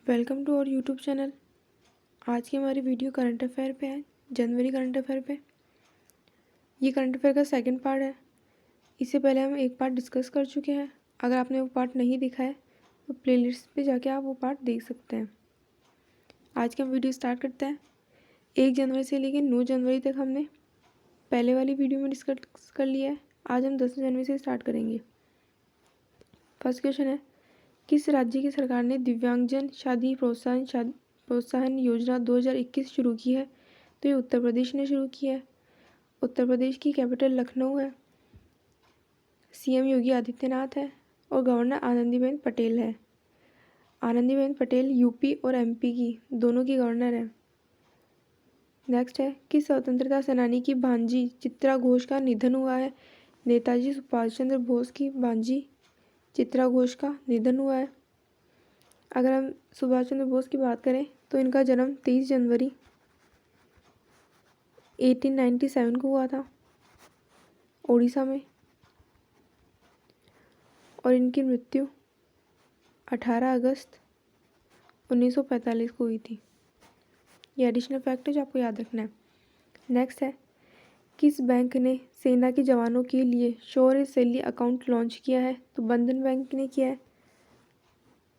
Welcome to our YouTube channel. आज की हमारी वीडियो करंट अफेयर पे है, जनवरी करंट अफेयर पे। ये करंट अफेयर का सेकंड पार्ट है। इससे पहले हम एक पार्ट डिस्कस कर चुके हैं। अगर आपने वो पार्ट नहीं देखा है तो प्लेलिस्ट पे जाके आप वो पार्ट देख सकते हैं। आज की हम वीडियो स्टार्ट करते हैं। 1 जनवरी से लेकर 9 जनवरी तक हमने पहले वाली वीडियो में डिस्कस कर लिया है। आज हम 10 जनवरी से स्टार्ट करेंगे। फर्स्ट क्वेश्चन है, किस राज्य की सरकार ने दिव्यांगजन शादी प्रोत्साहन योजना 2021 शुरू की है? तो ये उत्तर प्रदेश ने शुरू की है। उत्तर प्रदेश की कैपिटल लखनऊ है। सीएम योगी आदित्यनाथ है और गवर्नर आनंदीबेन पटेल है। आनंदीबेन पटेल यूपी और एमपी की दोनों की गवर्नर है। नेक्स्ट है, किस स्वतंत्रता सेनानी की भांजी चित्रा घोष का निधन हुआ है? नेताजी सुभाष चंद्र बोस की भांजी चित्रा घोष का निधन हुआ है। अगर हम सुभाष चंद्र बोस की बात करें तो इनका जन्म 23 जनवरी 1897 को हुआ था उड़ीसा में, और इनकी मृत्यु 18 अगस्त 1945 को हुई थी। ये एडिशनल फैक्ट है जो आपको याद रखना है। नेक्स्ट है, किस बैंक ने सेना के जवानों के लिए शौर्य सैली अकाउंट लॉन्च किया है? तो बंधन बैंक ने किया है।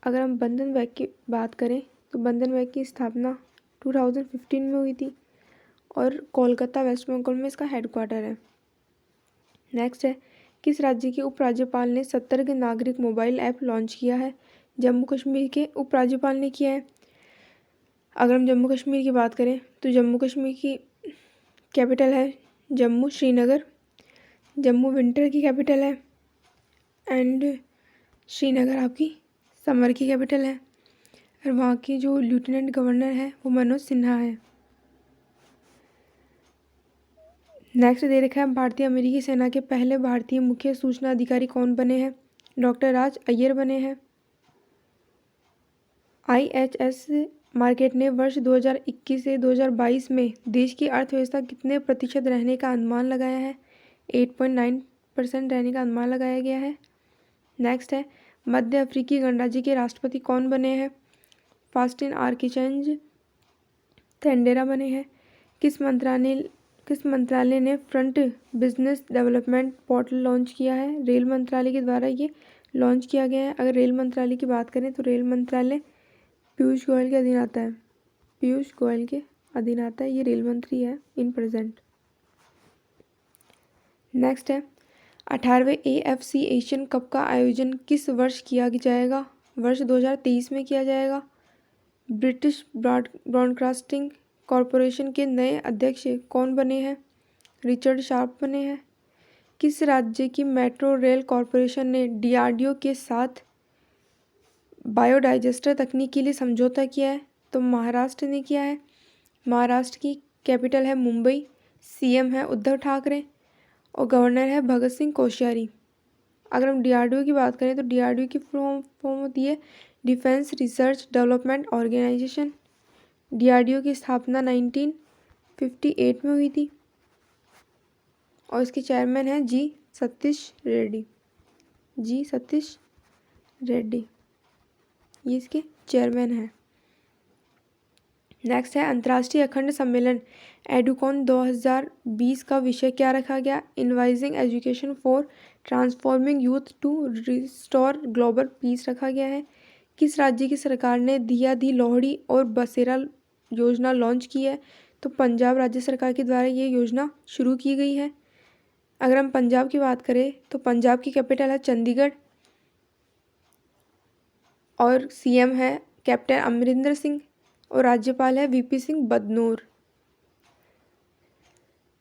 अगर हम बंधन बैंक की बात करें तो बंधन बैंक की स्थापना 2015 में हुई थी और कोलकाता वेस्ट बंगाल में इसका हेडक्वार्टर है। नेक्स्ट है, किस राज्य के उपराज्यपाल ने सतर्क नागरिक मोबाइल ऐप लॉन्च किया है? जम्मू कश्मीर के उपराज्यपाल ने किया है। अगर हम जम्मू कश्मीर की बात करें तो जम्मू कश्मीर की कैपिटल है जम्मू श्रीनगर। जम्मू विंटर की कैपिटल है एंड श्रीनगर आपकी समर की कैपिटल है, और वहाँ की जो लेफ्टिनेंट गवर्नर है वो मनोज सिन्हा है। नेक्स्ट दे रखा है, भारतीय अमेरिकी सेना के पहले भारतीय मुख्य सूचना अधिकारी कौन बने हैं? डॉक्टर राज अय्यर बने हैं। IHS मार्केट ने वर्ष 2021 से 2022 में देश की अर्थव्यवस्था कितने प्रतिशत रहने का अनुमान लगाया है? 8.9% रहने का अनुमान लगाया गया है। नेक्स्ट है, मध्य अफ्रीकी गणराज्य के राष्ट्रपति कौन बने हैं? फास्टिन आर्चीयेज टुडेरा बने हैं। किस मंत्रालय ने front business development portal launch किया है? रेल मंत्रालय के द्वारा ये लॉन्च किया गया है। अगर रेल मंत्रालय की बात करें तो रेल मंत्रालय पीयूष गोयल के अधीन आता है। पीयूष गोयल के अधीन आता है, ये रेल मंत्री है इन प्रेजेंट। नेक्स्ट है, 18वें AFC एशियन कप का आयोजन किस वर्ष किया जाएगा? वर्ष 2023 में किया जाएगा। ब्रिटिश ब्रॉडकास्टिंग कॉरपोरेशन के नए अध्यक्ष कौन बने हैं? रिचर्ड शार्प बने हैं। किस राज्य की मेट्रो रेल कॉरपोरेशन ने DRDO के साथ बायोडाइजेस्टर तकनीक के लिए समझौता किया है? तो महाराष्ट्र ने किया है। महाराष्ट्र की कैपिटल है मुंबई। CM है उद्धव ठाकरे और गवर्नर है भगत सिंह कोश्यारी। अगर हम DRDO की बात करें तो DRDO की फॉर्म होती है defence research development organisation. DRDO की स्थापना 1958 में हुई थी और इसके चेयरमैन हैं जी सतीश रेड्डी। ये इसके चेयरमैन हैं। नेक्स्ट है, अंतर्राष्ट्रीय अखंड सम्मेलन एडुकॉन 2020 का विषय क्या रखा गया? Envisioning education for transforming youth to restore global peace रखा गया है। किस राज्य की सरकार ने दिया दी लोहड़ी और बसेरा योजना लॉन्च की है? तो पंजाब राज्य सरकार के द्वारा ये योजना शुरू की गई है। अगर हम पंजाब की बात करें तो पंजाब की कैपिटल है चंडीगढ़ और CM है कैप्टन अमरिंदर सिंह और राज्यपाल है VP सिंह बदनोर।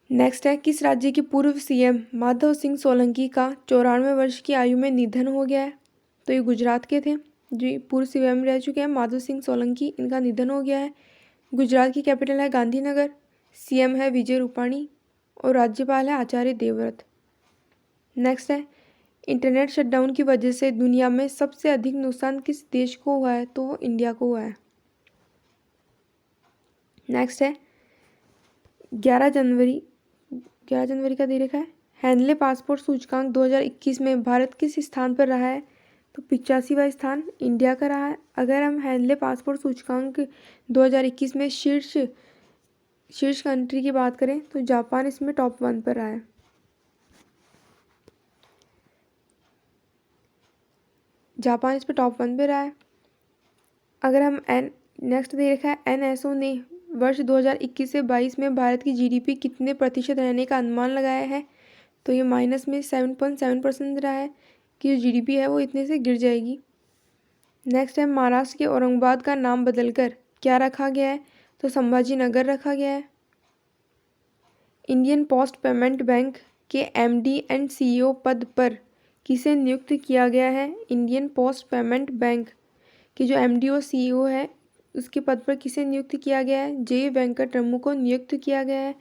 नेक्स्ट है, किस राज्य के पूर्व CM माधव सिंह सोलंकी का 94 वर्ष की आयु में निधन हो गया है? तो ये गुजरात के थे, जो पूर्व CM रह चुके हैं माधव सिंह सोलंकी, इनका निधन हो गया है। गुजरात की कैपिटल है गांधीनगर। CM है विजय रूपाणी और राज्यपाल है आचार्य देवव्रत। नेक्स्ट है, इंटरनेट शटडाउन की वजह से दुनिया में सबसे अधिक नुकसान किस देश को हुआ है? तो वो इंडिया को हुआ है। नेक्स्ट है, 11 जनवरी का दे रखा है, हैनले पासपोर्ट सूचकांक 2021 में भारत किस स्थान पर रहा है? तो 85वां स्थान इंडिया का रहा है। अगर हम हैंडले पासपोर्ट सूचकांक 2021 में शीर्ष कंट्री की बात करें तो जापान इसमें टॉप 1 पर रहा है। जापान इस पर टॉप 1 पे रहा है। अगर हम नेक्स्ट दे रखा है NSO ने वर्ष 2021 से 22 में भारत की GDP कितने प्रतिशत रहने का अनुमान लगाया है, तो ये माइनस में 7.7% रहा है कि जो GDP है वो इतने से गिर जाएगी। नेक्स्ट है महाराष्ट्र के औरंगाबाद का नाम बदलकर क्या रखा गया है, तो संभाजी नगर रखा गया है। इंडियन पोस्ट पेमेंट बैंक के MD एंड CEO पद पर किसे नियुक्त किया गया है। इंडियन पोस्ट पेमेंट बैंक के जो MD और CEO है उसके पद पर किसे नियुक्त किया गया है, J वेंकटरमू को नियुक्त किया गया है।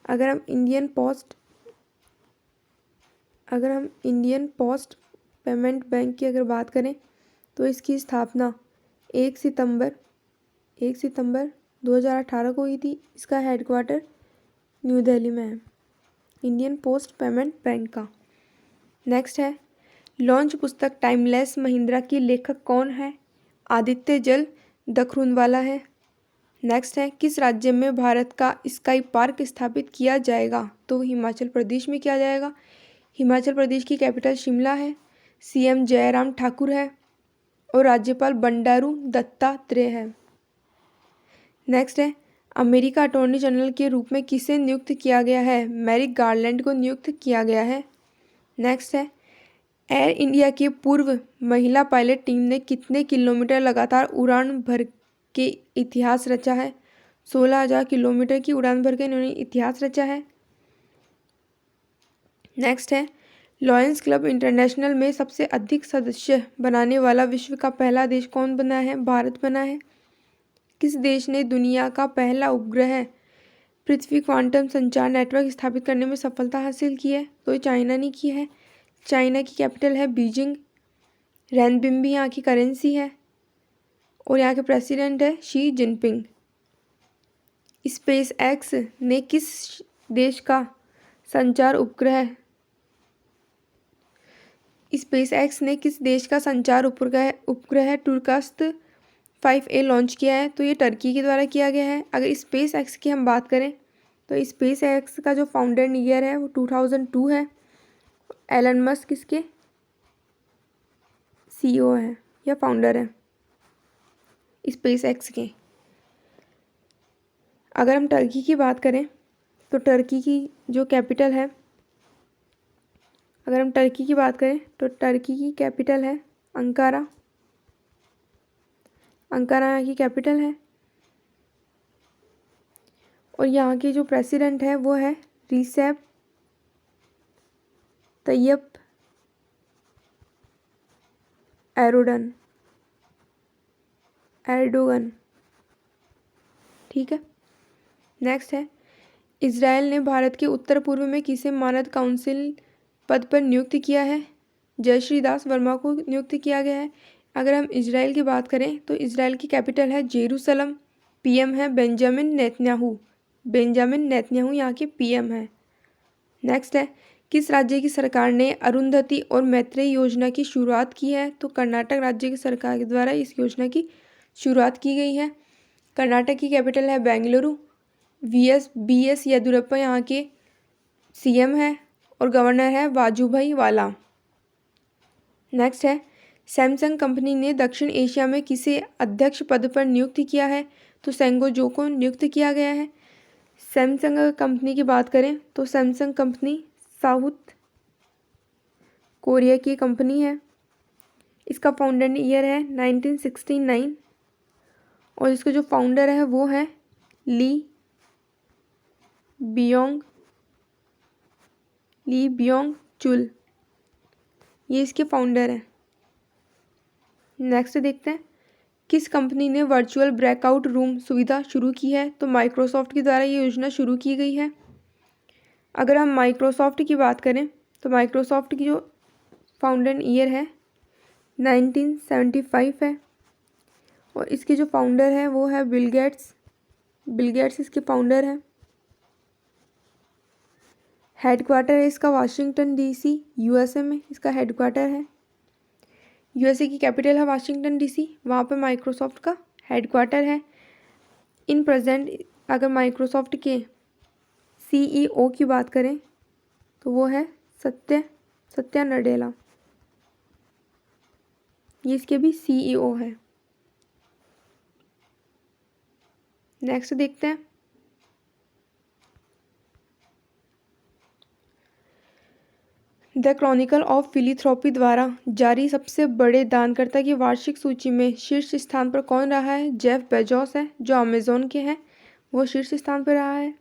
अगर हम इंडियन पोस्ट पेमेंट बैंक की अगर बात करें तो इसकी स्थापना 1 सितंबर 2018 को हुई थी। इसका हेडक्वार्टर न्यू दिल्ली में है, इंडियन पोस्ट पेमेंट बैंक का। नेक्स्ट है लॉन्च पुस्तक टाइमलेस महिंद्रा की लेखक कौन है, आदित्य जल दखरुनवाला है। नेक्स्ट है किस राज्य में भारत का स्काई पार्क स्थापित किया जाएगा, तो हिमाचल प्रदेश में किया जाएगा। हिमाचल प्रदेश की कैपिटल शिमला है, CM जयराम ठाकुर है और राज्यपाल बंडारू दत्तात्रेय है। नेक्स्ट है अमेरिका अटॉर्नी जनरल के रूप में किसे नियुक्त किया गया है, मैरिक गारलैंड को नियुक्त किया गया है। नेक्स्ट है एयर इंडिया की पूर्व महिला पायलट टीम ने कितने किलोमीटर लगातार उड़ान भर के इतिहास रचा है, 16,000 किलोमीटर की उड़ान भर के इन्होंने इतिहास रचा है। नेक्स्ट है लॉयंस क्लब इंटरनेशनल में सबसे अधिक सदस्य बनाने वाला विश्व का पहला देश कौन बना है, भारत बना है। किस देश ने दुनिया का पहला उपग्रह पृथ्वी क्वांटम संचार नेटवर्क स्थापित करने में सफलता हासिल की है, तो ये चाइना ने की है। चाइना की कैपिटल है बीजिंग, रेनबिन्बी यहाँ की करेंसी है और यहाँ के प्रेसिडेंट है शी जिनपिंग। स्पेस एक्स ने किस देश का संचार उपग्रह टूरकास्ट 5A लॉन्च किया है, तो ये टर्की के द्वारा किया गया है। अगर स्पेस एक्स की हम बात करें तो स्पेस एक्स का जो फाउंडर ईयर है वो 2002 है। एलन मस्क इसके CEO है या फाउंडर है स्पेस एक्स के। अगर हम टर्की की बात करें तो टर्की की जो कैपिटल है, टर्की की कैपिटल है अंकारा यहाँ की कैपिटल है और यहाँ के जो प्रेसिडेंट है वो है रिसेप तैयब एर्डोगन। ठीक है। नेक्स्ट है इजराइल ने भारत के उत्तर पूर्व में किसे मानद काउंसिल पद पर नियुक्त किया है, जयश्री दास वर्मा को नियुक्त किया गया है। अगर हम इजराइल की बात करें तो इजराइल की कैपिटल है जेरूसलम, PM है बेंजामिन नेतन्याहू यहाँ के PM है। नेक्स्ट है किस राज्य की सरकार ने अरुंधति और मैत्रेय योजना की शुरुआत की है, तो कर्नाटक राज्य की सरकार के द्वारा इस योजना की शुरुआत की गई है। कर्नाटक की कैपिटल है बेंगलुरु, BS येदियुरप्पा यहाँ के CM है और गवर्नर है वाजुभाई वाला। नेक्स्ट है सैमसंग कंपनी ने दक्षिण एशिया में किसे अध्यक्ष पद पर नियुक्त किया है, तो सेंगो जो को नियुक्त किया गया है। सैमसंग कंपनी की बात करें तो सैमसंग कंपनी साउथ कोरिया की कंपनी है। इसका फाउंडर ईयर है 1969 और इसका जो फाउंडर है वो है ली बियोंग चुल, ये इसके फाउंडर हैं। नेक्स्ट देखते हैं किस कंपनी ने वर्चुअल ब्रेकआउट रूम सुविधा शुरू की है, तो माइक्रोसॉफ्ट के द्वारा ये योजना शुरू की गई है। अगर हम माइक्रोसॉफ्ट की बात करें तो माइक्रोसॉफ्ट की जो फाउंडर ईयर है 1975 है और इसके जो फाउंडर है वो है बिल गेट्स इसके फाउंडर हैं। हेडक्वार्टर है इसका वाशिंगटन DC USA में इसका हेडक्वार्टर है। यूएसए की कैपिटल है वाशिंगटन डीसी, वहाँ पे माइक्रोसॉफ्ट का हेडक्वार्टर है। इन प्रेजेंट अगर माइक्रोसॉफ्ट के सीईओ की बात करें तो वो है सत्या नडेला, ये इसके भी सीईओ है। नेक्स्ट देखते हैं, द क्रॉनिकल ऑफ फिलिथ्रॉपी द्वारा जारी सबसे बड़े दानकर्ता की वार्षिक सूची में शीर्ष स्थान पर कौन रहा है? जेफ बेजोस है, जो अमेजोन के हैं, वो शीर्ष स्थान पर रहा है।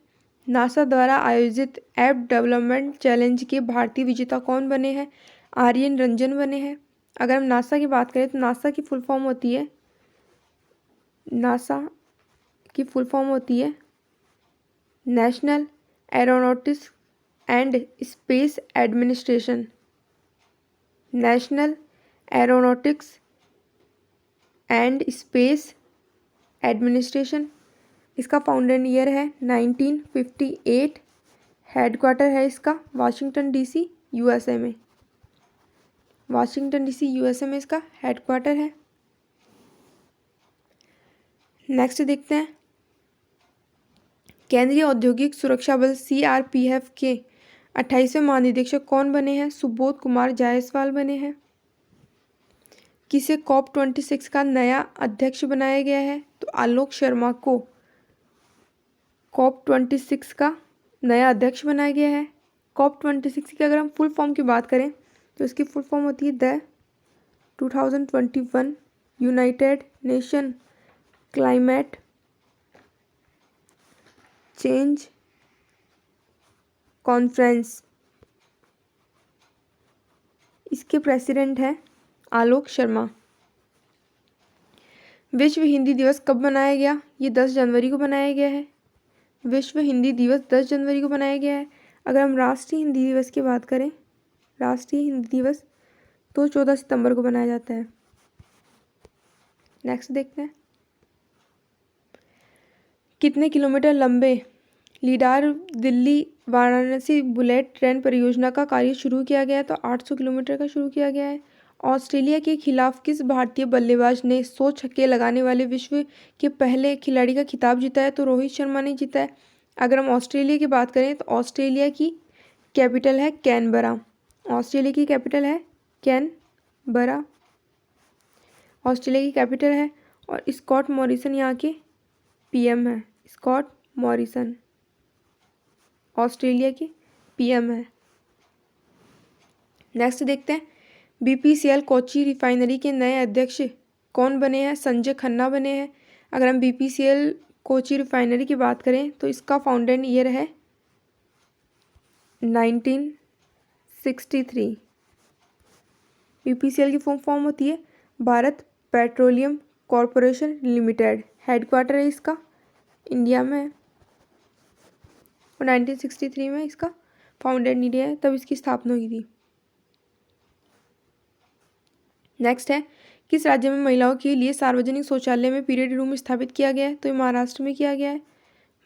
नासा द्वारा आयोजित ऐप डेवलपमेंट चैलेंज के भारतीय विजेता कौन बने हैं? आर्यन रंजन बने हैं। अगर हम नासा की बात करें तो नासा की फुल फॉर्म होती है national aeronautics and space administration. National aeronautics and space administration, इसका फाउंडेशन ईयर है 1958। हेडक्वार्टर है इसका वाशिंगटन डीसी यूएसए में। वाशिंगटन डीसी यूएसए में इसका हेडक्वार्टर है। नेक्स्ट देखते हैं, केंद्रीय औद्योगिक सुरक्षा बल सीआरपीएफ के 28वें महानिदेशक कौन बने हैं? सुबोध कुमार जायसवाल बने हैं। किसे COP26 का नया अध्यक्ष बनाया गया है? तो आलोक शर्मा को COP26 का नया अध्यक्ष बनाया गया है। COP26 की अगर हम फुल फॉर्म की बात करें तो इसकी फुल फॉर्म होती है the 2021 United nation climate change conference. इसके प्रेसिडेंट हैं आलोक शर्मा। विश्व हिंदी दिवस कब मनाया गया? ये 10 जनवरी को मनाया गया है। विश्व हिंदी दिवस 10 जनवरी को मनाया गया है। अगर हम राष्ट्रीय हिंदी दिवस की बात करें, राष्ट्रीय हिंदी दिवस तो 14 सितंबर को मनाया जाता है। नेक्स्ट देखते हैं, कितने किलोमीटर लंबे लीडार दिल्ली वाराणसी बुलेट ट्रेन परियोजना का कार्य शुरू किया गया है? तो 800 किलोमीटर का शुरू किया गया है। ऑस्ट्रेलिया के खिलाफ किस भारतीय बल्लेबाज ने 100 छक्के लगाने वाले विश्व के पहले खिलाड़ी का खिताब जीता है? तो रोहित शर्मा ने जीता है। अगर हम ऑस्ट्रेलिया की बात करें तो ऑस्ट्रेलिया की कैपिटल है कैनबरा। ऑस्ट्रेलिया की कैपिटल है कैनबरा, ऑस्ट्रेलिया की कैपिटल है। और स्कॉट मॉरिसन यहाँ के पीएम है। स्कॉट मॉरिसन ऑस्ट्रेलिया के पीएम है। नेक्स्ट देखते हैं, बीपीसीएल कोची रिफाइनरी के नए अध्यक्ष कौन बने हैं? संजय खन्ना बने हैं। अगर हम बीपीसीएल कोची रिफाइनरी की बात करें तो इसका फाउंडेशन ईयर है 1963। बीपीसीएल की फुल फॉर्म होती है Bharat petroleum corporation limited. Headquarter है इसका इंडिया में है और 1963 में इसका फाउंडेशन ईयर है, तब इसकी स्थापना हुई थी। नेक्स्ट है, किस राज्य में महिलाओं के लिए सार्वजनिक शौचालय में पीरियड रूम स्थापित किया गया है? तो ये महाराष्ट्र में किया गया है।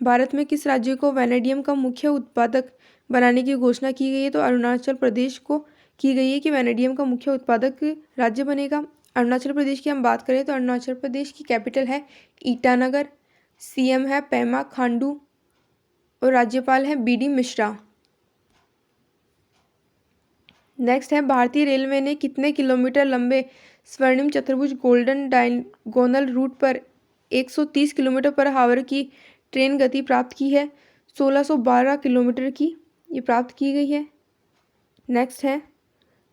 भारत में किस राज्य को वैनेडियम का मुख्य उत्पादक बनाने की घोषणा की गई है? तो अरुणाचल प्रदेश को की गई है कि वैनेडियम का मुख्य उत्पादक राज्य बनेगा। अरुणाचल प्रदेश की हम बात करें तो अरुणाचल प्रदेश की कैपिटल है ईटानगर, सीएम है पेमा खांडू और राज्यपाल है बीडी मिश्रा। नेक्स्ट है, भारतीय रेलवे ने कितने किलोमीटर लंबे स्वर्णिम चतुर्भुज गोल्डन डायगोनल रूट पर 130 किलोमीटर पर हावर की ट्रेन गति प्राप्त की है? 1612 किलोमीटर की ये प्राप्त की गई है। नेक्स्ट है,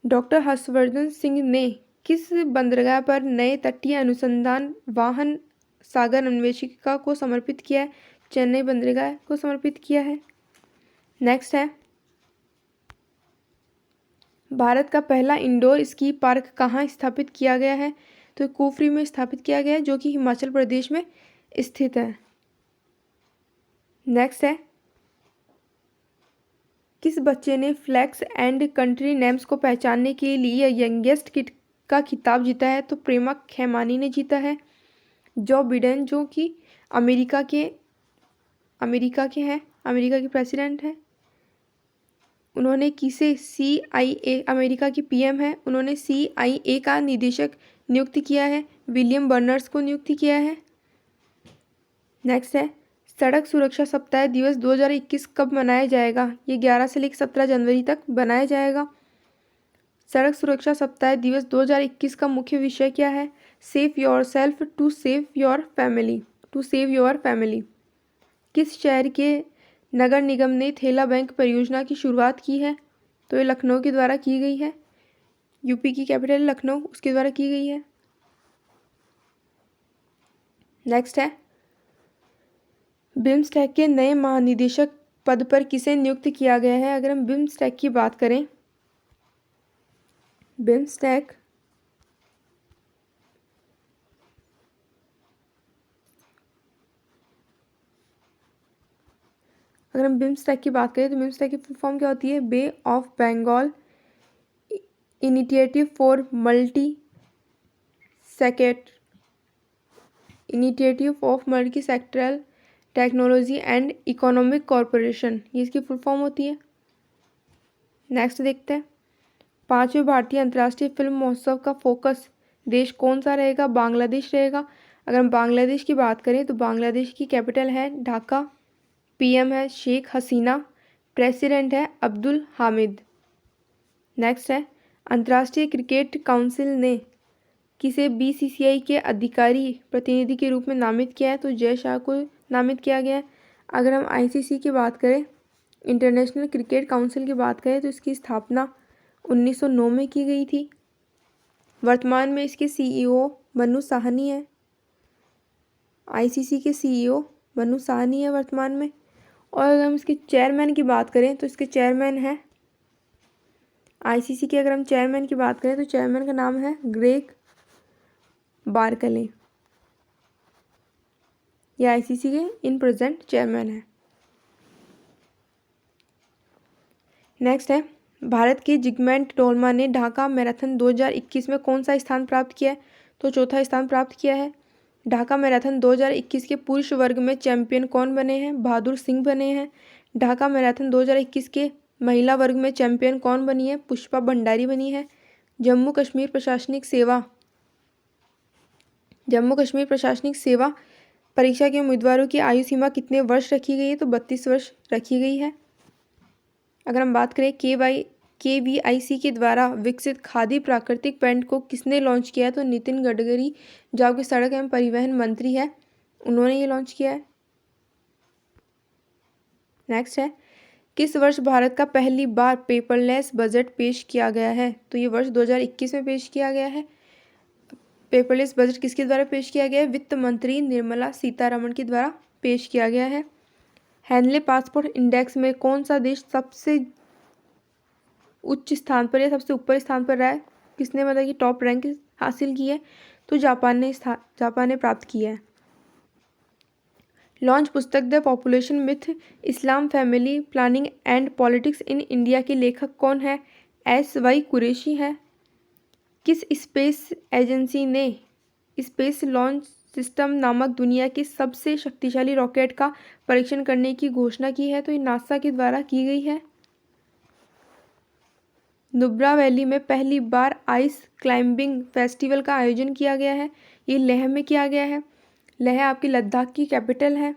डॉक्टर हर्षवर्धन सिंह ने किस बंदरगाह पर नए तटीय अनुसंधान वाहन सागर अन्वेषिका को समर्पित किया है? चेन्नई बंदरगाह को समर्पित किया है। नेक्स्ट है, भारत का पहला इंडोर स्की पार्क कहाँ स्थापित किया गया है? तो कुफरी में स्थापित किया गया है, जो कि हिमाचल प्रदेश में स्थित है। नेक्स्ट है, किस बच्चे ने फ्लैग्स एंड कंट्री नेम्स को पहचानने के लिए यंगेस्ट किड का खिताब जीता है? तो प्रेमा खेमानी ने जीता है। जो बिडेन, जो कि अमेरिका के हैं, अमेरिका के प्रेसिडेंट हैं, उन्होंने किसे CIA, अमेरिका की PM है, उन्होंने CIA का निदेशक नियुक्त किया है, विलियम बर्नर्स को नियुक्त किया है। नेक्स्ट है, सड़क सुरक्षा सप्ताह दिवस 2021 कब मनाया जाएगा? ये 11 से लेकर 17 जनवरी तक बनाया जाएगा। सड़क सुरक्षा सप्ताह दिवस 2021 का मुख्य विषय क्या है? Save yourself to save your family, to save your family. किस शहर के नगर निगम ने थैला बैंक परियोजना की शुरुआत की है? तो ये लखनऊ के द्वारा की गई है। यूपी की कैपिटल लखनऊ, उसके द्वारा की गई है। नेक्स्ट है, बिम्स्टेक के नए महानिदेशक पद पर किसे नियुक्त किया गया है? अगर हम बिम्स्टेक की बात करें, बिम्स्टेक अगर हम बिम्स्टेक की बात करें तो बिम्स्टेक की फुल फॉर्म क्या होती है? Bay of Bengal initiative for multi sectoral technology and economic corporation, ये इसकी फुल फॉर्म होती है। नेक्स्ट देखते हैं, 5वें भारतीय अंतर्राष्ट्रीय फिल्म महोत्सव का फोकस देश कौन सा रहेगा? बांग्लादेश रहेगा। अगर हम बांग्लादेश की बात करें तो बांग्लादेश की कैपिटल है ढाका, PM है शेख हसीना, प्रेसिडेंट है अब्दुल हामिद। नेक्स्ट है, अंतर्राष्ट्रीय क्रिकेट काउंसिल ने किसे BCCI के अधिकारी प्रतिनिधि के रूप में नामित किया है? तो जय शाह को नामित किया गया है। अगर हम ICC की बात करें, इंटरनेशनल क्रिकेट काउंसिल की बात करें, तो इसकी स्थापना 1909 में की गई थी। वर्तमान में इसके CEO मनु साहनी है। ICC के CEO मनु साहनी है वर्तमान में। और अगर हम इसके चेयरमैन की बात करें तो इसके चेयरमैन है ICC के, अगर हम चेयरमैन की बात करें तो चेयरमैन का नाम है ग्रेग बार्कले। ये ICC के इन प्रेजेंट चेयरमैन है। नेक्स्ट है, भारत के जिगमेंट टोलमा ने ढाका मैराथन 2021 में कौन सा स्थान प्राप्त किया है? तो चौथा स्थान प्राप्त किया है। ढाका मैराथन 2021 के पुरुष वर्ग में चैंपियन कौन बने हैं? बहादुर सिंह बने हैं। ढाका मैराथन 2021 के महिला वर्ग में चैंपियन कौन बनी है? पुष्पा भंडारी बनी है। जम्मू कश्मीर प्रशासनिक सेवा परीक्षा के उम्मीदवारों की आयु सीमा कितने वर्ष रखी गई है? तो 32 वर्ष रखी गई है। अगर हम बात करें KVIC के द्वारा विकसित खादी प्राकृतिक पैंट को किसने लॉन्च किया है? तो नितिन गडकरी, जो आपके सड़क एवं परिवहन मंत्री है, उन्होंने ये लॉन्च किया है। नेक्स्ट है, किस वर्ष भारत का पहली बार पेपरलेस बजट पेश किया गया है? तो ये वर्ष 2021 में पेश किया गया है। पेपरलेस बजट किसके द्वारा पेश किया गया है? वित्त मंत्री निर्मला सीतारमण के द्वारा पेश किया गया है। हैनले पासपोर्ट इंडेक्स में कौन सा देश सबसे उच्च स्थान पर या सबसे ऊपर स्थान पर रहा है? किसने मतलब कि टॉप रैंक हासिल की है? तो जापान ने प्राप्त किया है। लॉन्च पुस्तक the population myth, Islam, family planning and politics in India के लेखक कौन है? SY कुरैशी है। किस स्पेस एजेंसी ने स्पेस लॉन्च सिस्टम नामक दुनिया के सबसे शक्तिशाली रॉकेट का परीक्षण करने की घोषणा की है? तो ये नासा के द्वारा की गई है। नुब्रा वैली में पहली बार आइस क्लाइंबिंग फेस्टिवल का आयोजन किया गया है। ये लेह में किया गया है। लेह आपकी लद्दाख की कैपिटल है।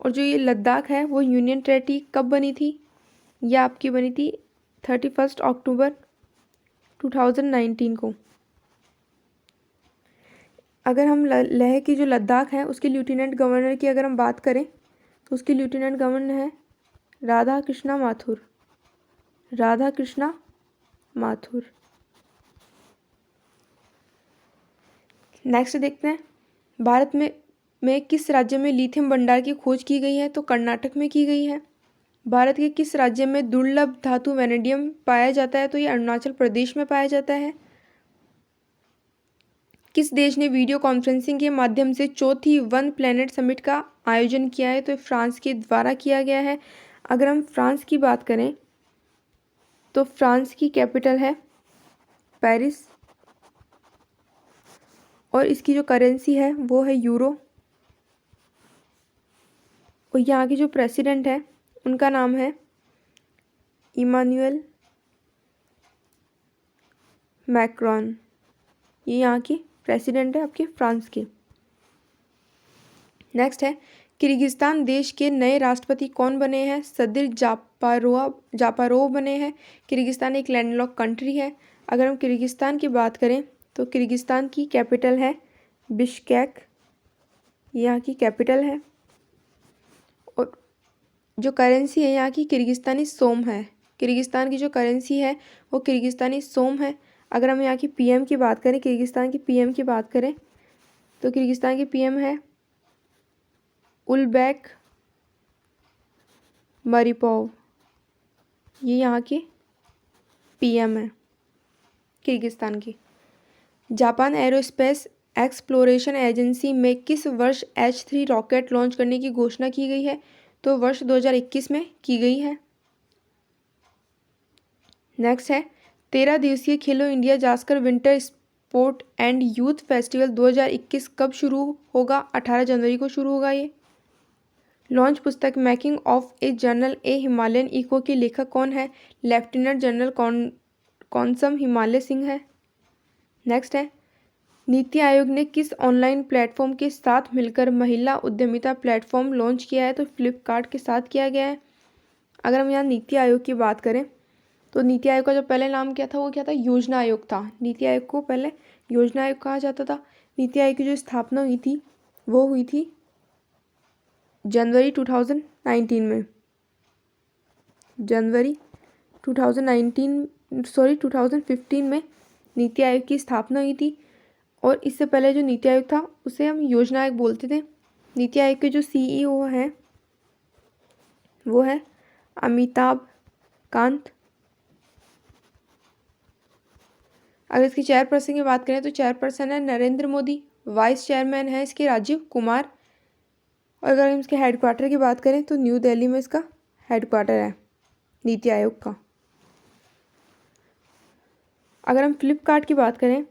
और जो ये लद्दाख है वो यूनियन टेरिटरी कब बनी थी? यह आपकी बनी थी 31 अक्टूबर 2019 को। अगर हम लेह की जो लद्दाख है उसके लेफ्टिनेंट गवर्नर की अगर हम बात करें तो उसके लेफ्टिनेंट गवर्नर है राधा कृष्णा माथुर। नेक्स्ट देखते हैं, भारत में किस राज्य में लिथियम भंडार की खोज की गई है? तो कर्नाटक में की गई है। भारत के किस राज्य में दुर्लभ धातु वैनेडियम पाया जाता है? तो ये अरुणाचल प्रदेश में पाया जाता है। किस देश ने वीडियो कॉन्फ्रेंसिंग के माध्यम से चौथी वन प्लैनेट समिट का आयोजन किया है? तो फ्रांस के द्वारा किया गया है। अगर हम फ्रांस की बात करें तो फ्रांस की कैपिटल है पेरिस और इसकी जो करेंसी है वो है यूरो। और यहाँ की जो प्रेसिडेंट है उनका नाम है इमानुएल मैक्रॉन, ये यहाँ की प्रेसिडेंट है आपके फ्रांस के। नेक्स्ट है किर्गिस्तान देश के नए राष्ट्रपति कौन बने हैं? सदिर जापारोव बने हैं। किर्गिस्तान एक लैंडलॉक कंट्री है। अगर हम किर्गिस्तान की बात करें तो किर्गिस्तान की कैपिटल है बिश्केक, यहाँ की कैपिटल है। और जो करेंसी है यहाँ की किर्गिस्तानी सोम है। किर्गिस्तान की जो करेंसी है वो किर्गिस्तानी सोम है। अगर हम यहाँ की पीएम की बात करें, किर्गिस्तान की पीएम की बात करें तो किर्गिस्तान की पीएम है उल्बैक मरीपोव, ये यहाँ के पीएम है किर्गिस्तान की। जापान एरोस्पेस एक्सप्लोरेशन एजेंसी में किस वर्ष H3 रॉकेट लॉन्च करने की घोषणा की गई है? तो वर्ष 2021 में की गई है। नेक्स्ट है 13 दिवसीय खेलो India Zanskar winter sport and youth festival 2021 कब शुरू होगा? 18 जनवरी को शुरू होगा ये। लॉन्च पुस्तक making of a journal a Himalayan echo के लेखक कौन है? लेफ्टिनेंट जनरल कौनसम हिमालय सिंह है। नेक्स्ट है नीति आयोग ने किस ऑनलाइन प्लेटफॉर्म के साथ मिलकर महिला उद्यमिता प्लेटफॉर्म लॉन्च किया है? तो फ्लिपकार्ट के साथ किया गया है। अगर हम यहाँ नीति आयोग की बात करें तो नीति आयोग का जो पहले नाम क्या था वो क्या था? योजना आयोग था। नीति आयोग को पहले योजना आयोग कहा जाता था। नीति आयोग की जो स्थापना हुई थी वो हुई थी जनवरी 2015 में नीति आयोग की स्थापना हुई थी। और इससे पहले जो नीति आयोग था उसे हम योजना आयोग बोलते थे। नीति आयोग के जो CEO हैं वो है अमिताभ कांत। अगर इसकी चेयरपर्सन की बात करें तो चेयरपर्सन है नरेंद्र मोदी। वाइस चेयरमैन है इसके राजीव कुमार। और अगर हम इसके हेडक्वार्टर की बात करें तो न्यू दिल्ली में इसका हेडक्वार्टर है नीति आयोग का। अगर हम फ्लिपकार्ट की बात करें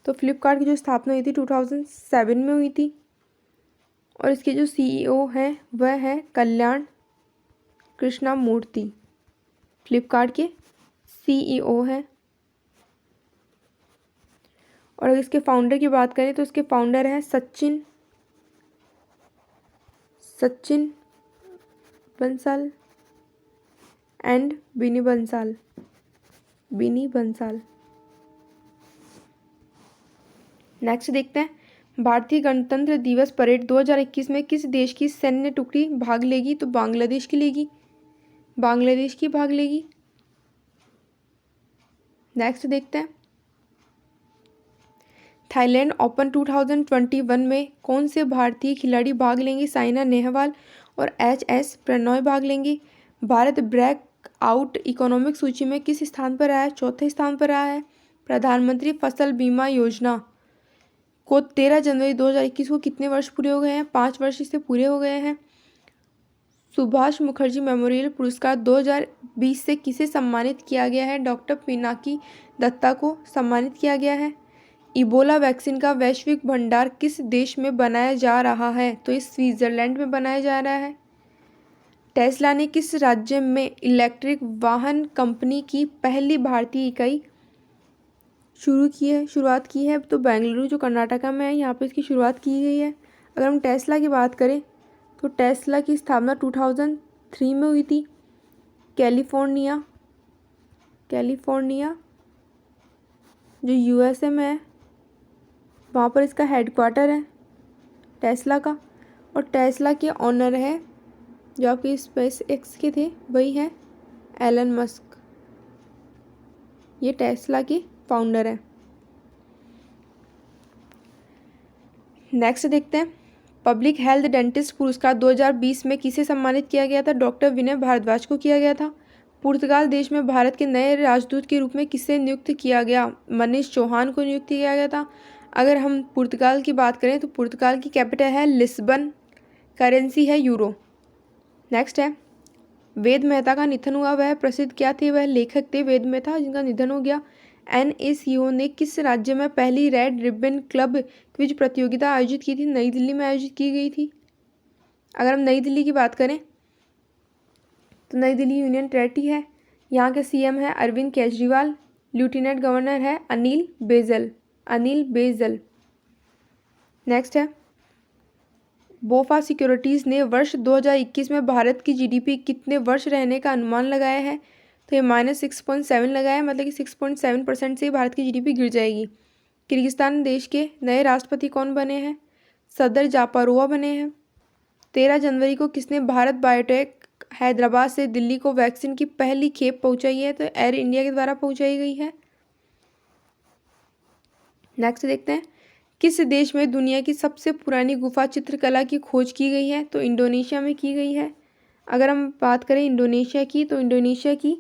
तो फ्लिपकार्ट की जो स्थापना हुई थी 2007 में हुई थी। और इसके जो CEO हैं वह है कल्याण कृष्णा मूर्ति, फ्लिपकार्ट के CEO हैं। और अगर इसके फाउंडर की बात करें तो इसके फाउंडर हैं Sachin Bansal and Binny Bansal. Next देखते हैं भारतीय गणतंत्र दिवस परेड 2021 में किस देश की सैन्य टुकड़ी भाग लेगी? तो बांग्लादेश की भाग लेगी। नेक्स्ट देखते हैं थाईलैंड ओपन 2021 में कौन से भारतीय खिलाड़ी भाग लेंगे? साइना नेहवाल और HS प्रणॉय भाग लेंगे। भारत ब्रेक आउट इकोनॉमिक सूची में किस स्थान पर रहा है? चौथे स्थान पर रहा है। प्रधानमंत्री फसल बीमा योजना को 13 जनवरी 2021 को कितने वर्ष पूरे हो गए हैं? 5 वर्ष इससे पूरे हो गए हैं। सुभाष मुखर्जी मेमोरियल पुरस्कार 2020 से किसे सम्मानित किया गया है? डॉक्टर पिनाकी दत्ता को सम्मानित किया गया है। इबोला वैक्सीन का वैश्विक भंडार किस देश में बनाया जा रहा है? तो इस स्विट्जरलैंड में बनाया जा रहा है। टेस्ला ने किस राज्य में इलेक्ट्रिक वाहन कंपनी की पहली भारतीय इकाई शुरुआत की है? तो बेंगलुरु जो कर्नाटका में है यहाँ पे इसकी शुरुआत की गई है। अगर हम टेस्ला की बात करें तो टेस्ला की स्थापना 2003 में हुई थी। कैलिफोर्निया जो USA में है वहाँ पर इसका हेडक्वार्टर है टेस्ला का। और टेस्ला के ऑनर है जो आपके SpaceX के थे वही है एलन मस्क। ये टेस्ला के फाउंडर है। नेक्स्ट देखते हैं पब्लिक हेल्थ डेंटिस्ट पुरस्कार 2020 में किसे सम्मानित किया गया था? डॉक्टर विनय भारद्वाज को किया गया था। पुर्तगाल देश में भारत के नए राजदूत के रूप में किसे नियुक्त किया गया? मनीष चौहान को नियुक्त किया गया था। अगर हम पुर्तगाल की बात करें तो पुर्तगाल की कैपिटल है लिस्बन, करेंसी है यूरो। नेक्स्ट है वेद मेहता का निधन हुआ, वह प्रसिद्ध क्या थे? वह लेखक थे वेद मेहता जिनका निधन हो गया। NACO ने किस राज्य में पहली रेड रिबन क्लब क्विज प्रतियोगिता आयोजित की थी? नई दिल्ली में आयोजित की गई थी। अगर हम नई दिल्ली की बात करें तो नई दिल्ली यूनियन टेरिटरी है। यहाँ के सीएम है अरविंद केजरीवाल। लेफ्टिनेंट गवर्नर है अनिल बैजल। नेक्स्ट है, बोफा सिक्योरिटीज़ ने वर्ष 2021 में भारत की जीडीपी कितने वर्ष रहने का अनुमान लगाया है? तो ये -6.7 लगाया है, मतलब कि 6.7% से भारत की जीडीपी गिर जाएगी। किर्गिस्तान देश के नए राष्ट्रपति कौन बने हैं? सदर जापारोवा बने हैं। 13 जनवरी को किसने भारत बायोटेक हैदराबाद से दिल्ली को वैक्सीन की पहली खेप पहुंचाई है? तो एयर इंडिया के द्वारा पहुंचाई गई है। नेक्स्ट देखते हैं, किस देश में दुनिया की सबसे पुरानी गुफा चित्रकला की खोज की गई है? तो इंडोनेशिया में की गई है। अगर हम बात करें इंडोनेशिया की, तो इंडोनेशिया की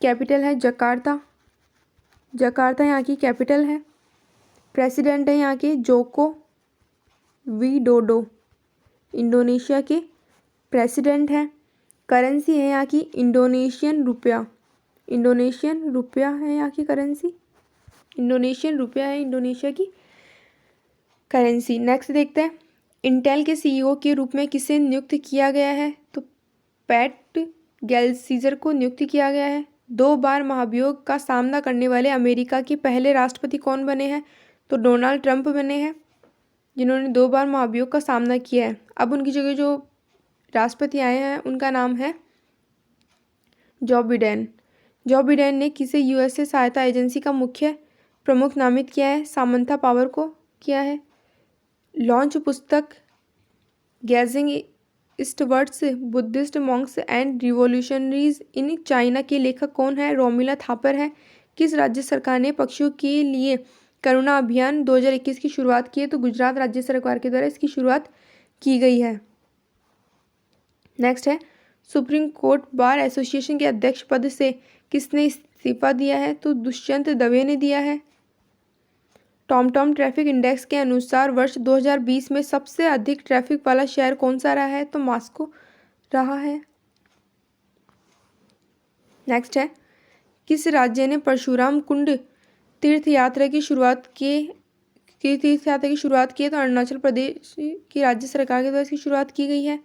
कैपिटल है जकार्ता यहाँ की कैपिटल है। प्रेसिडेंट है यहाँ के जोको विडोडो, इंडोनेशिया के प्रेसिडेंट हैं। करेंसी है यहाँ की इंडोनेशियन रुपया है यहाँ की करेंसी। इंडोनेशियन रुपया है इंडोनेशिया की करेंसी। नेक्स्ट देखते हैं, इंटेल के सीईओ के रूप में किसे नियुक्त किया गया है? तो पैट गेल्सीजर को नियुक्त किया गया है। 2 बार महाभियोग का सामना करने वाले अमेरिका के पहले राष्ट्रपति कौन बने हैं? तो डोनाल्ड ट्रंप बने हैं, जिन्होंने 2 बार महाभियोग का सामना किया है। अब उनकी जगह जो राष्ट्रपति आए हैं उनका नाम है जो बिडेन ने किसे यूएसए सहायता एजेंसी का मुख्य प्रमुख नामित किया है? सामंथा पावर को किया है। लॉन्च पुस्तक gazing eastwards Buddhist Monks and revolutionaries in China के लेखक कौन है? रोमिला थापर है। किस राज्य सरकार ने पक्षियों के लिए करुणा अभियान 2021 की शुरुआत की है? तो गुजरात राज्य सरकार के द्वारा इसकी शुरुआत की गई है। नेक्स्ट है, सुप्रीम कोर्ट बार एसोसिएशन के अध्यक्ष पद से किसने इस्तीफा दिया है? तो दुष्यंत दवे ने दिया है। टॉमटॉम ट्रैफिक इंडेक्स के अनुसार वर्ष 2020 में सबसे अधिक ट्रैफिक वाला शहर कौन सा रहा है? तो मॉस्को रहा है। नेक्स्ट है, किस राज्य ने परशुराम कुंड तीर्थ यात्रा की शुरुआत की? तो अरुणाचल प्रदेश की राज्य सरकार के द्वारा इसकी शुरुआत की गई है।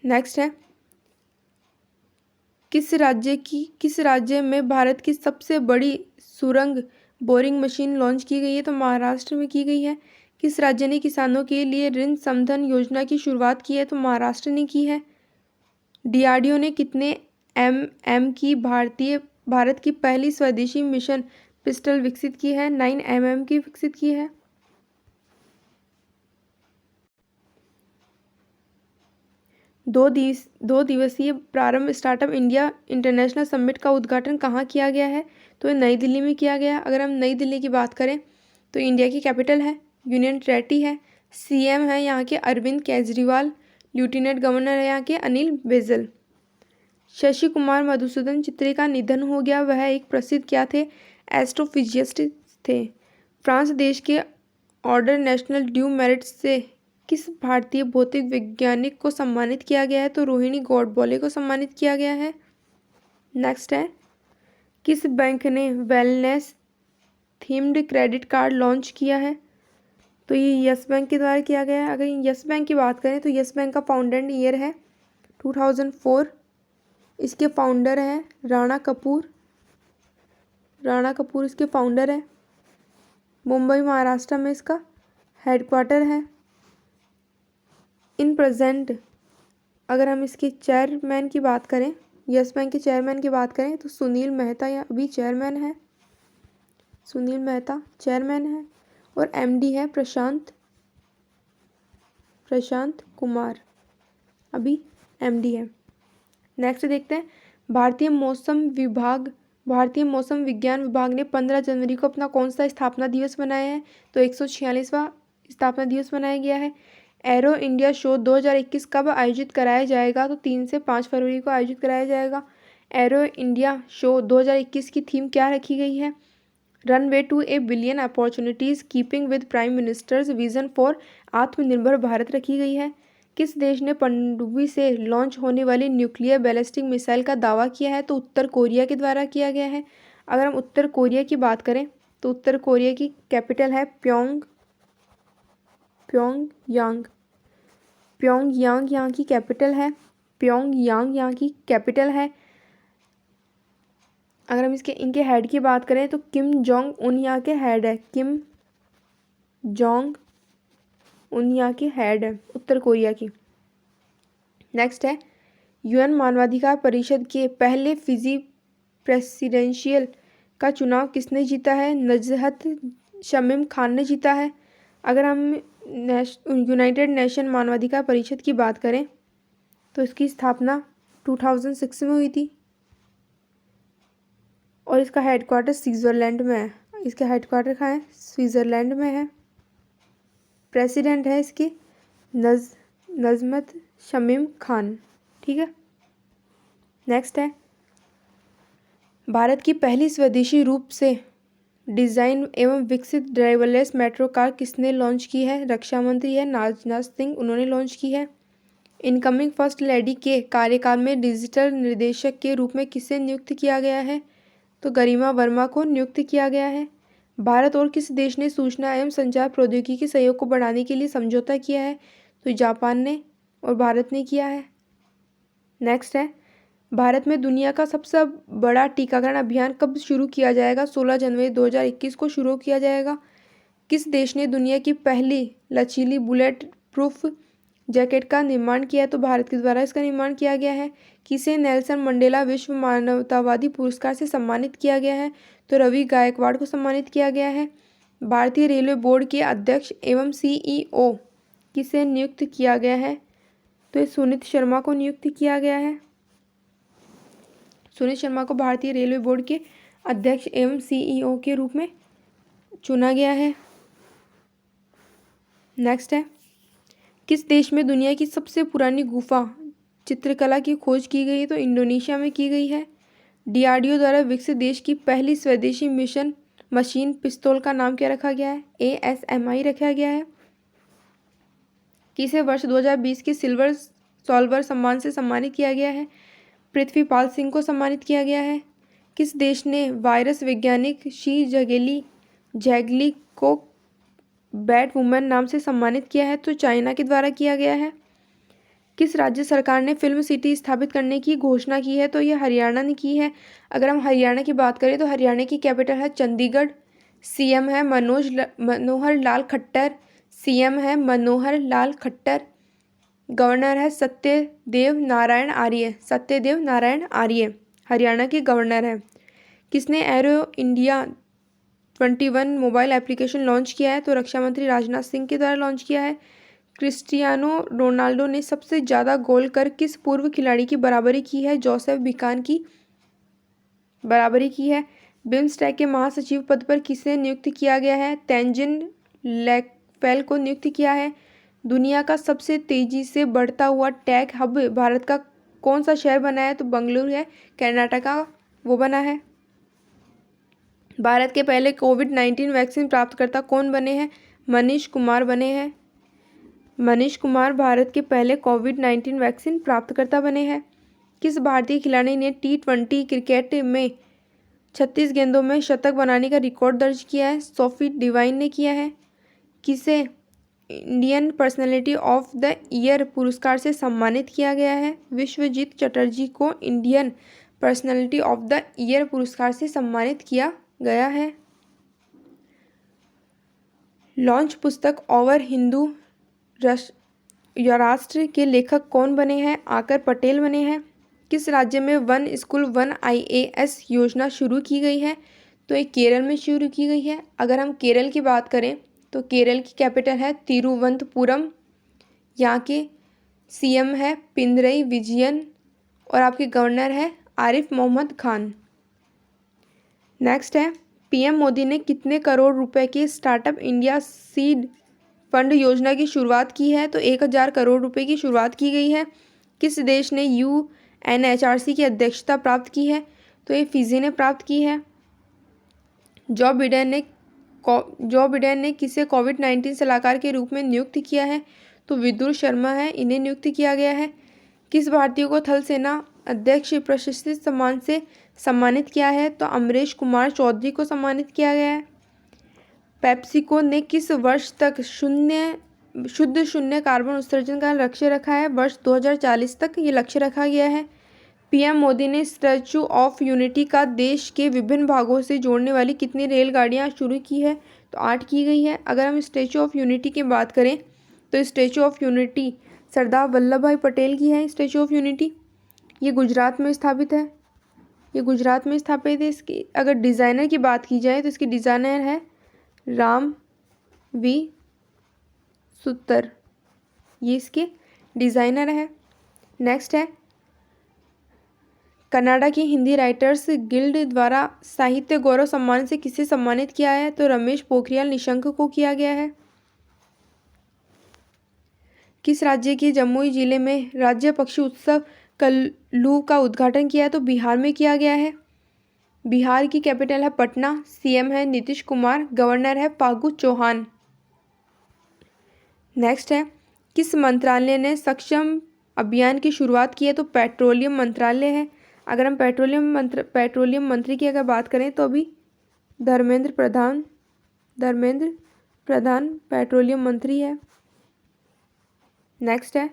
नेक्स्ट है, किस राज्य में भारत की सबसे बड़ी सुरंग बोरिंग मशीन लॉन्च की गई है? तो महाराष्ट्र में की गई है। किस राज्य ने किसानों के लिए ऋण समधन योजना की शुरुआत की है? तो महाराष्ट्र ने की है। डीआरडीओ ने कितने mm की भारत की पहली स्वदेशी मिशन पिस्टल विकसित की है? 9 mm की विकसित की है। दो दिवसीय प्रारंभ स्टार्टअप इंडिया इंटरनेशनल समिट का उद्घाटन कहाँ किया गया है? तो ये नई दिल्ली में किया गया। अगर हम नई दिल्ली की बात करें तो इंडिया की कैपिटल है, यूनियन टेरिटरी है, सीएम है यहाँ के अरविंद केजरीवाल, लेफ्टिनेंट गवर्नर है यहाँ के अनिल बैजल। शशि कुमार मधुसूदन चित्री का निधन हो गया। वह एक प्रसिद्ध क्या थे? एस्ट्रोफिजिस्ट थे। फ्रांस देश के ऑर्डर नेशनल ड्यू मेरिट से किस भारतीय भौतिक वैज्ञानिक को सम्मानित किया गया है? तो रोहिणी गौडबोले को सम्मानित किया गया है। नेक्स्ट है, किस बैंक ने wellness themed credit card launch किया है? तो ये यस बैंक के द्वारा किया गया है। अगर यस बैंक की बात करें तो यस बैंक का फाउंडेड ईयर है 2004। इसके फाउंडर हैं राणा कपूर इसके फाउंडर है। मुंबई महाराष्ट्र में इसका हेडक्वार्टर है। इन प्रेजेंट अगर हम इसके चेयरमैन की बात करें, यस बैंक के चेयरमैन की बात करें तो सुनील मेहता या अभी चेयरमैन है। सुनील मेहता चेयरमैन है और एमडी है प्रशांत कुमार, अभी एमडी है। नेक्स्ट देखते हैं, भारतीय मौसम विज्ञान विभाग ने 15 जनवरी को अपना कौन सा स्थापना दिवस मनाया है? तो 146वां स्थापना दिवस मनाया गया है। एरो इंडिया शो 2021 कब आयोजित कराया जाएगा? तो 3 से 5 फरवरी को आयोजित कराया जाएगा। एरो इंडिया शो 2021 की थीम क्या रखी गई है? Runway to a billion opportunities keeping with prime minister's vision for Atmanirbhar Bharat रखी गई है। किस देश ने पनडुब्बी से लॉन्च होने वाली न्यूक्लियर बैलिस्टिक मिसाइल का दावा किया है? तो उत्तर कोरिया के द्वारा किया गया है। अगर हम उत्तर कोरिया की बात करें तो उत्तर कोरिया की कैपिटल है प्योंगयांग। प्योंगयांग यहाँ की कैपिटल है। प्योंगयांग यहाँ की कैपिटल है। अगर हम इनके हेड की बात करें तो किम जोंग उन यहाँ के हेड है। किम जोंग उन यहाँ के हेड है उत्तर कोरिया की। नेक्स्ट है यूएन मानवाधिकार परिषद के पहले फिजी प्रेसिडेंशियल का चुनाव किसने जीता है? नजहत शमीम खान ने जीता है। अगर हम यूनाइटेड नेशन मानवाधिकार परिषद की बात करें तो इसकी स्थापना 2006 में हुई थी और इसका हेडक्वार्टर स्विट्ज़रलैंड में है। इसका हेडक्वार्टर कहाँ है? स्विट्ज़रलैंड में है। प्रेसिडेंट है इसके नजमत शमीम खान। ठीक है। नेक्स्ट है भारत की पहली स्वदेशी रूप से डिज़ाइन एवं विकसित ड्राइवरलेस मेट्रो कार किसने लॉन्च की है? रक्षा मंत्री है राजनाथ सिंह, उन्होंने लॉन्च की है। इनकमिंग फर्स्ट लेडी के कार्यकाल में डिजिटल निर्देशक के रूप में किसे नियुक्त किया गया है? तो गरिमा वर्मा को नियुक्त किया गया है। भारत और किस देश ने सूचना एवं संचार प्रौद्योगिकी के सहयोग को बढ़ाने के लिए समझौता किया है? तो जापान ने और भारत ने किया है। नेक्स्ट है भारत में दुनिया का सबसे बड़ा टीकाकरण अभियान कब शुरू किया जाएगा? 16 जनवरी 2021 को शुरू किया जाएगा। किस देश ने दुनिया की पहली लचीली बुलेट प्रूफ जैकेट का निर्माण किया है? तो भारत के द्वारा इसका निर्माण किया गया है। किसे नेल्सन मंडेला विश्व मानवतावादी पुरस्कार से सम्मानित किया गया है? तो रवि गायकवाड़ को सम्मानित किया गया है। भारतीय रेलवे बोर्ड के अध्यक्ष एवं सीईओ किसे नियुक्त किया गया है? तो सुनीत शर्मा को नियुक्त किया गया है। सुनीत शर्मा को भारतीय रेलवे बोर्ड के अध्यक्ष एवं सीईओ के रूप में चुना गया है। नेक्स्ट है किस देश में दुनिया की सबसे पुरानी गुफा चित्रकला की खोज की गई है? तो इंडोनेशिया में की गई है। डीआरडीओ द्वारा विकसित देश की पहली स्वदेशी मिशन मशीन पिस्तौल का नाम क्या रखा गया है? ASMI रखा गया है। किसे वर्ष 2020 के सिल्वर सॉल्वर सम्मान से सम्मानित किया गया है? पृथ्वीपाल सिंह को सम्मानित किया गया है। किस देश ने वायरस वैज्ञानिक शी झैगली को बैट वुमेन नाम से सम्मानित किया है? तो चाइना के द्वारा किया गया है। किस राज्य सरकार ने फिल्म सिटी स्थापित करने की घोषणा की है? तो यह हरियाणा ने की है। अगर हम हरियाणा की बात करें तो हरियाणा की कैपिटल है चंडीगढ़। सीएम है मनोहर लाल खट्टर। सीएम है मनोहर लाल खट्टर। गवर्नर है सत्यदेव नारायण आर्य। सत्यदेव नारायण आर्य हरियाणा के गवर्नर हैं। किसने arrow India 21 mobile application launch किया है? तो रक्षा मंत्री राजनाथ सिंह के द्वारा लॉन्च किया है। क्रिस्टियानो रोनाल्डो ने सबसे ज़्यादा गोल कर किस पूर्व खिलाड़ी की बराबरी की है? जोसेफ बिकान की बराबरी की है। बिम्स्टेक के महासचिव पद पर किसे नियुक्त किया गया है? तेंजिन लैकफेल को नियुक्त किया है। दुनिया का सबसे तेजी से बढ़ता हुआ टेक हब भारत का कौन सा शहर बना है? तो बेंगलुरु है, कर्नाटका वो बना है। भारत के पहले कोविड-19 वैक्सीन प्राप्तकर्ता कौन बने हैं? मनीष कुमार बने हैं। मनीष कुमार भारत के पहले कोविड-19 वैक्सीन प्राप्तकर्ता बने हैं। किस भारतीय खिलाड़ी ने T20 क्रिकेट में 36 गेंदों में शतक बनाने का रिकॉर्ड दर्ज किया है? सोफी डिवाइन ने किया है। किसे Indian personality of the year पुरस्कार से सम्मानित किया गया है? विश्वजीत चटर्जी को Indian personality of the year पुरस्कार से सम्मानित किया गया है। लॉन्च पुस्तक ओवर हिंदू राष्ट्र के लेखक कौन बने हैं? आकर पटेल बने हैं। किस राज्य में वन स्कूल वन IAS योजना शुरू की गई है? तो ये केरल में शुरू की गई है। अगर हम केरल की बात करें तो केरल की कैपिटल है तिरुवनंतपुरम। यहाँ के सीएम है पिनरई विजयन और आपके गवर्नर है आरिफ मोहम्मद खान। नेक्स्ट है पीएम मोदी ने कितने करोड़ रुपए के स्टार्टअप इंडिया सीड फंड योजना की शुरुआत की है? तो 1000 करोड़ रुपए की शुरुआत की गई है। किस देश ने UNHRC की अध्यक्षता प्राप्त की है? तो ये फिजी ने प्राप्त की है। जो बिडेन ने किसे कोविड-19 सलाहकार के रूप में नियुक्त किया है? तो विदुर शर्मा है, इन्हें नियुक्त किया गया है। किस भारतीय को थल सेना अध्यक्ष प्रशस्ति सम्मान से सम्मानित किया है? तो अमरेश कुमार चौधरी को सम्मानित किया गया है। पेप्सिको ने किस वर्ष तक शून्य शुद्ध शून्य कार्बन उत्सर्जन का लक्ष्य रखा है वर्ष 2040 तक, ये लक्ष्य रखा गया है। पीएम मोदी ने स्टैचू ऑफ यूनिटी का देश के विभिन्न भागों से जोड़ने वाली कितनी रेलगाड़ियां शुरू की है? तो 8 की गई है। अगर हम स्टैचू ऑफ यूनिटी की बात करें तो statue of unity Sardar Vallabh भाई पटेल की है। स्टैचू ऑफ यूनिटी ये गुजरात में स्थापित है, ये गुजरात में स्थापित है। इसकी अगर डिज़ाइनर की बात की जाए तो इसकी डिज़ाइनर है राम वी सुतर, ये इसके डिज़ाइनर है। नेक्स्ट है कनाडा की हिंदी राइटर्स गिल्ड द्वारा साहित्य गौरव सम्मान से किसे सम्मानित किया है? तो रमेश पोखरियाल निशंक को किया गया है। किस राज्य के जमुई जिले में राज्य पक्षी उत्सव कल्लू का उद्घाटन किया है? तो बिहार में किया गया है। बिहार की कैपिटल है पटना, सीएम है नीतीश कुमार, गवर्नर है फागू चौहान। नेक्स्ट है किस मंत्रालय ने सक्षम अभियान की शुरुआत की है? तो पेट्रोलियम मंत्रालय है। अगर हम पेट्रोलियम मंत्री की अगर बात करें तो अभी धर्मेंद्र प्रधान पेट्रोलियम मंत्री है। नेक्स्ट है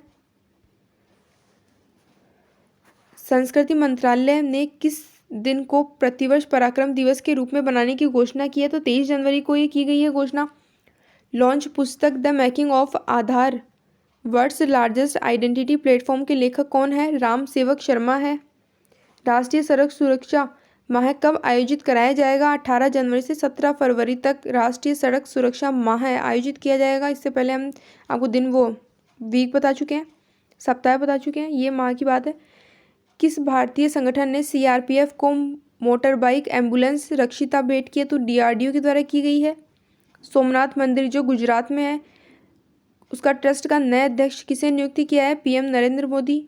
संस्कृति मंत्रालय ने किस दिन को प्रतिवर्ष पराक्रम दिवस के रूप में बनाने की घोषणा की है? तो 23 जनवरी को ये की गई है घोषणा। लॉन्च पुस्तक the making of Aadhaar world's largest identity platform के लेखक कौन है? राम सेवक शर्मा है। राष्ट्रीय सड़क सुरक्षा माह कब आयोजित कराया जाएगा? 18 जनवरी से 17 फरवरी तक राष्ट्रीय सड़क सुरक्षा माह आयोजित किया जाएगा। इससे पहले हम आपको दिन वो वीक बता चुके हैं, सप्ताह बता चुके हैं, ये माह की बात है। किस भारतीय संगठन ने सीआरपीएफ को मोटर बाइक एम्बुलेंस रक्षिता भेंट की है? तो डीआरडीओ के द्वारा की गई है। सोमनाथ मंदिर जो गुजरात में है उसका ट्रस्ट का नया अध्यक्ष किसे नियुक्त किया है? पीएम नरेंद्र मोदी।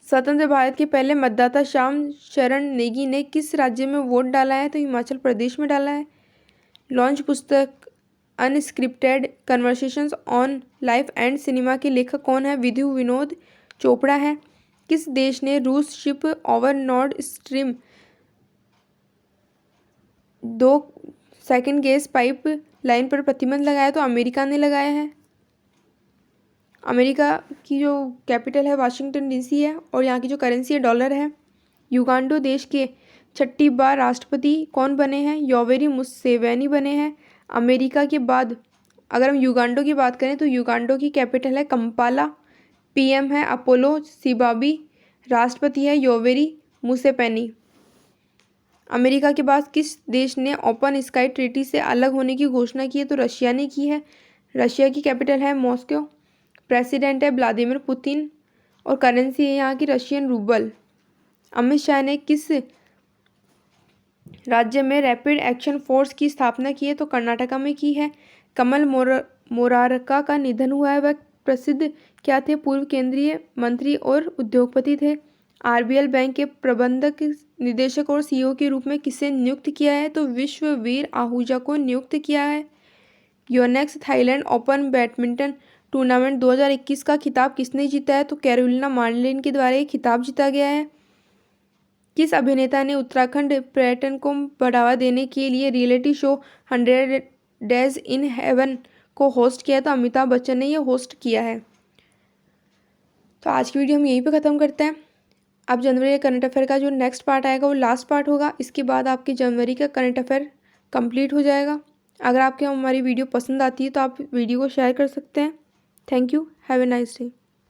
स्वतंत्र भारत के पहले मतदाता श्याम शरण नेगी ने किस राज्य में वोट डाला है? तो हिमाचल प्रदेश में डाला है। लॉन्च पुस्तक unscripted conversations on life and cinema के लेखक कौन है? विधु विनोद चोपड़ा है। किस देश ने रूस ship over Nord stream 2 second gas pipe line पर प्रतिबंध लगाया? तो अमेरिका ने लगाया है। अमेरिका की जो कैपिटल है वाशिंगटन डीसी है और यहाँ की जो करेंसी है डॉलर है। युगांडा देश के 6ठी बार राष्ट्रपति कौन बने हैं? योवेरी मुसेवेनी बने हैं। अमेरिका के बाद अगर हम युगांडा की बात करें तो युगांडा की कैपिटल है कंपाला, पीएम है अपोलो सिबाबी, राष्ट्रपति है योवेरी मुसेपेनी। अमेरिका के बाद किस देश ने ओपन स्काई ट्रीटी से अलग होने की घोषणा की है? तो रशिया ने की है। रशिया की कैपिटल है मॉस्को, प्रेसिडेंट है व्लादिमीर पुतिन और करेंसी है यहाँ की रशियन रूबल। अमित शाह ने किस राज्य में रैपिड एक्शन फोर्स की स्थापना की है? तो कर्नाटका में की है। कमल मोरारका का निधन हुआ है, वह प्रसिद्ध क्या थे? पूर्व केंद्रीय मंत्री और उद्योगपति थे। आरबीएल बैंक के प्रबंधक निदेशक और सीईओ के रूप में किसे नियुक्त किया है? तो विश्ववीर आहूजा को नियुक्त किया है। Yonex Thailand open badminton tournament 2021 का खिताब किसने जीता है? तो कैरोलिना मार्लिन के द्वारा ये खिताब जीता गया है। किस अभिनेता ने उत्तराखंड पर्यटन को बढ़ावा देने के लिए reality show 100 days in heaven को होस्ट किया? तो अमिताभ बच्चन ने यह होस्ट किया है। तो आज की वीडियो हम यहीं पे ख़त्म करते हैं। अब जनवरी का करंट अफेयर का जो नेक्स्ट पार्ट आएगा वो लास्ट पार्ट होगा। इसके बाद आपकी जनवरी का करंट अफेयर कंप्लीट हो जाएगा। अगर आपको हमारी वीडियो पसंद आती है तो आप वीडियो को शेयर कर सकते हैं। Thank you, have a nice day.